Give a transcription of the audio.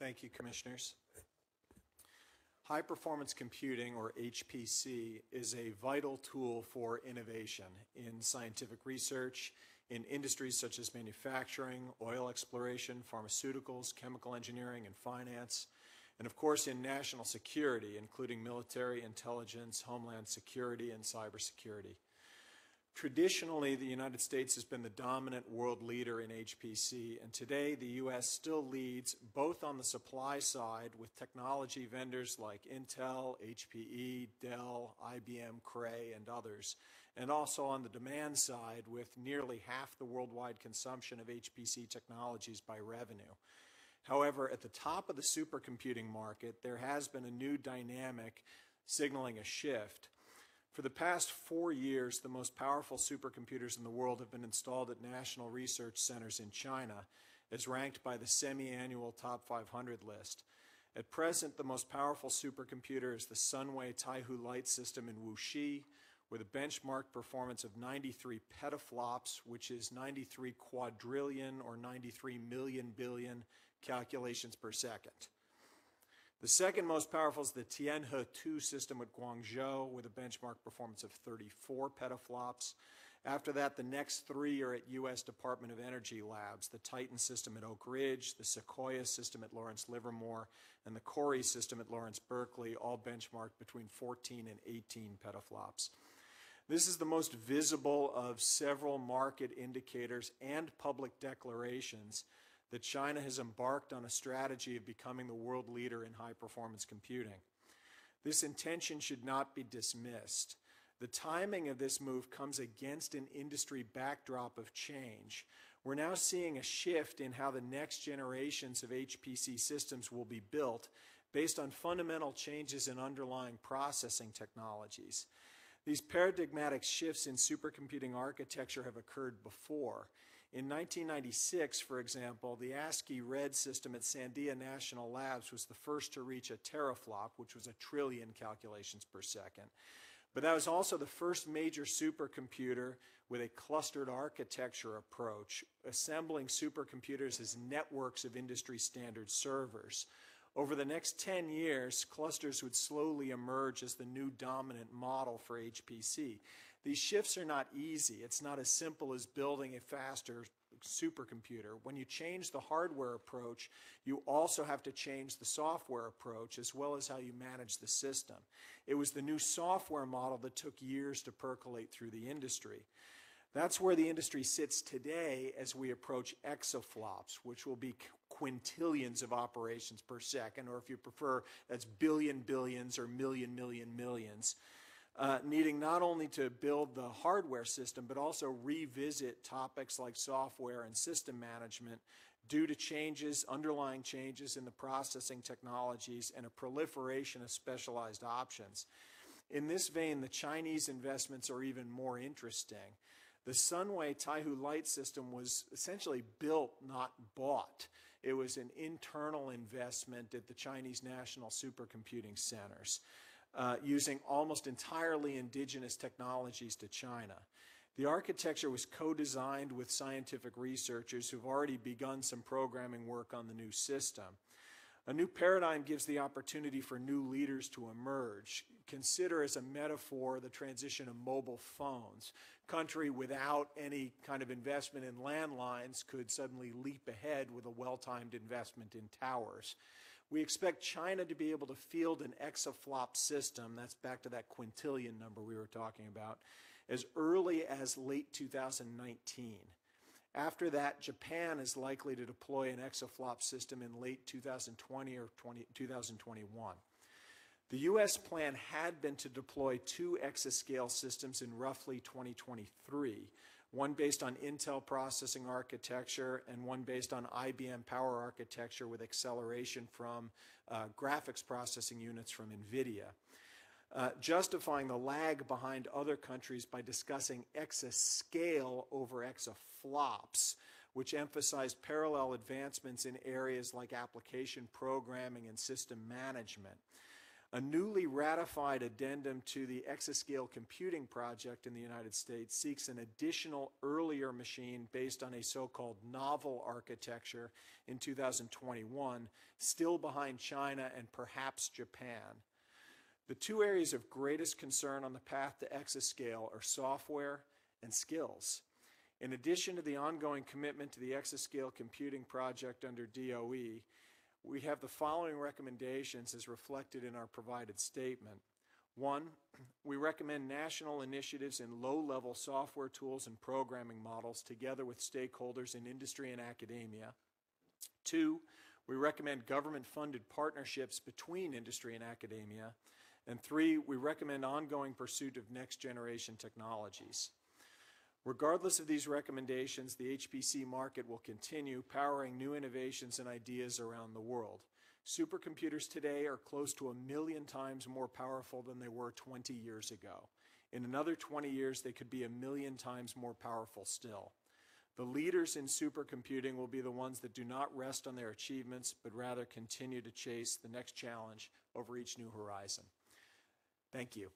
Thank you, Commissioners. High-performance computing, or HPC, is a vital tool for innovation in scientific research, in industries such as manufacturing, oil exploration, pharmaceuticals, chemical engineering, and finance, and of course in national security, including military, intelligence, homeland security, and cybersecurity. Traditionally, the United States has been the dominant world leader in HPC, and today the U.S. still leads both on the supply side with technology vendors like Intel, HPE, Dell, IBM, Cray, and others, and also on the demand side with nearly half the worldwide consumption of HPC technologies by revenue. However, at the top of the supercomputing market, there has been a new dynamic signaling a shift. For the past 4 years, the most powerful supercomputers in the world have been installed at national research centers in China, as ranked by the semi-annual Top 500 list. At present, the most powerful supercomputer is the Sunway Taihu Light System in Wuxi, with a benchmark performance of 93 petaflops, which is 93 quadrillion or 93 million billion calculations per second. The second most powerful is the Tianhe 2 system at Guangzhou with a benchmark performance of 34 petaflops. After that, the next three are at U.S. Department of Energy labs, the Titan system at Oak Ridge, the Sequoia system at Lawrence Livermore, and the Cori system at Lawrence Berkeley, all benchmarked between 14 and 18 petaflops. This is the most visible of several market indicators and public declarations that China has embarked on a strategy of becoming the world leader in high-performance computing. This intention should not be dismissed. The timing of this move comes against an industry backdrop of change. We're now seeing a shift in how the next generations of HPC systems will be built based on fundamental changes in underlying processing technologies. These paradigmatic shifts in supercomputing architecture have occurred before. In 1996, for example, the ASCII Red system at Sandia National Labs was the first to reach a teraflop, which was 1 trillion calculations per second. But that was also the first major supercomputer with a clustered architecture approach, assembling supercomputers as networks of industry standard servers. Over the next 10 years, clusters would slowly emerge as the new dominant model for HPC. These shifts are not easy. It's not as simple as building a faster supercomputer. When you change the hardware approach, you also have to change the software approach as well as how you manage the system. It was the new software model that took years to percolate through the industry. That's where the industry sits today as we approach exaflops, which will be quintillions of operations per second, or if you prefer, that's billions or millions. Needing not only to build the hardware system, but also revisit topics like software and system management due to changes, underlying changes in the processing technologies and a proliferation of specialized options. In this vein, the Chinese investments are even more interesting. The Sunway Taihu Light system was essentially built, not bought. It was an internal investment at the Chinese National Supercomputing Centers, using almost entirely indigenous technologies to China. The architecture was co-designed with scientific researchers who've already begun some programming work on the new system. A new paradigm gives the opportunity for new leaders to emerge. Consider as a metaphor the transition of mobile phones. A country without any kind of investment in landlines could suddenly leap ahead with a well-timed investment in towers. We expect China to be able to field an exaflop system, that's back to that quintillion number we were talking about, as early as late 2019. After that, Japan is likely to deploy an exaflop system in late 2020 or 2021. The U.S. plan had been to deploy 2 exascale systems in roughly 2023, one based on Intel processing architecture and one based on IBM power architecture with acceleration from graphics processing units from NVIDIA, justifying the lag behind other countries by discussing exascale over exaflops, which emphasized parallel advancements in areas like application programming and system management. A newly ratified addendum to the Exascale Computing Project in the United States seeks an additional earlier machine based on a so-called novel architecture in 2021, still behind China and perhaps Japan. The two areas of greatest concern on the path to exascale are software and skills. In addition to the ongoing commitment to the Exascale Computing Project under DOE, we have the following recommendations as reflected in our provided statement. One, we recommend national initiatives in low-level software tools and programming models together with stakeholders in industry and academia. Two, we recommend government-funded partnerships between industry and academia. And three, we recommend ongoing pursuit of next-generation technologies. Regardless of these recommendations, the HPC market will continue powering new innovations and ideas around the world. Supercomputers today are close to 1 million times more powerful than they were 20 years ago. In another 20 years, they could be 1 million times more powerful still. The leaders in supercomputing will be the ones that do not rest on their achievements, but rather continue to chase the next challenge over each new horizon. Thank you.